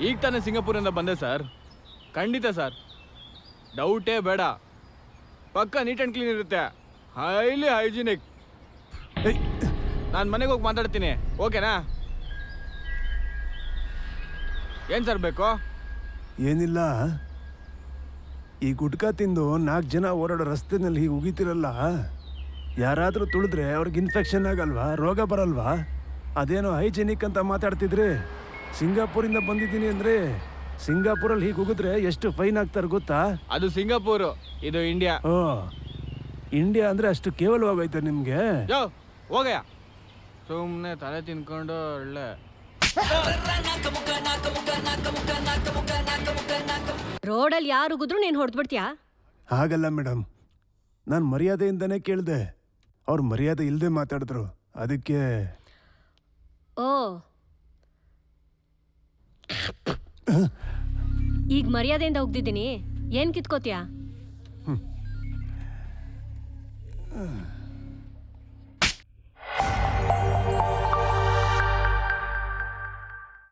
ಈಗ ತಾನೇ ಸಿಂಗಾಪುರಿಂದ ಬಂದೆ ಸರ್. ಖಂಡಿತ ಸರ್, ಡೌಟೇ ಬೇಡ. ಪಕ್ಕ ನೀಟ್ ಆ್ಯಂಡ್ ಕ್ಲೀನ್ ಇರುತ್ತೆ, ಹೈಲಿ ಹೈಜಿನಿಕ್. ನಾನು ಮನೆಗೆ ಹೋಗಿ ಮಾತಾಡ್ತೀನಿ, ಓಕೆನಾ? ಏನು ಸರ್ ಬೇಕು? ಏನಿಲ್ಲ, ಈ ಗುಟ್ಕಾ ತಿಂದು 4 ಜನ ಓಡಾಡೋ ರಸ್ತೆನಲ್ಲಿ ಹೀಗೆ ಉಗಿತಿರಲ್ಲ, ಯಾರಾದರೂ ತುಳಿದ್ರೆ ಅವ್ರಿಗೆ ಇನ್ಫೆಕ್ಷನ್ ಆಗಲ್ವಾ, ರೋಗ ಬರಲ್ವಾ? ಅದೇನೋ ಹೈಜಿನಿಕ್ ಅಂತ ಮಾತಾಡ್ತಿದ್ರಿ. ಸಿಂಗಾಪುರಿಂದ ಬಂದಿದ್ದೀನಿ ಅಂದರೆ ಸಿಂಗಾಪುರಲ್ಲಿ ಹೀಗೆ ಉಗಿದ್ರೆ ಎಷ್ಟು ಫೈನ್ ಆಗ್ತಾರೆ ಗೊತ್ತಾ? ಅದು ಸಿಂಗಾಪುರು, ಇದು ಇಂಡಿಯಾ. ಓ, ಇಂಡಿಯಾ ಅಂದರೆ ಅಷ್ಟು ಕೇವಲವಾಗೋಯ್ತು ನಿಮಗೆ? ಯೋ ಹೋಗಯ್ಯ, ಸುಮ್ಮನೆ ತಲೆ ತಿನ್ಕೊಂಡು ಒಳ್ಳೆ. ರೋಡಲ್ಲಿ ಯಾರು ಉಗಿದ್ರು ನೀನು ಹೊಡೆದ್ಬಿಡ್ತೀಯಾ? ಹಾಗಲ್ಲ ಮೇಡಮ್, ನಾನು ಮರ್ಯಾದೆಯಿಂದನೇ ಕೇಳಿದೆ, ಅವ್ರು ಮರ್ಯಾದೆ ಇಲ್ಲದೆ ಮಾತಾಡಿದ್ರು, ಅದಕ್ಕೆ. ಓ, ಈಗ ಮರ್ಯಾದೆಯಿಂದ ಉಗ್ದಿದ್ದೀನಿ, ಏನ್ ಕಿತ್ಕೋತೀಯಾ?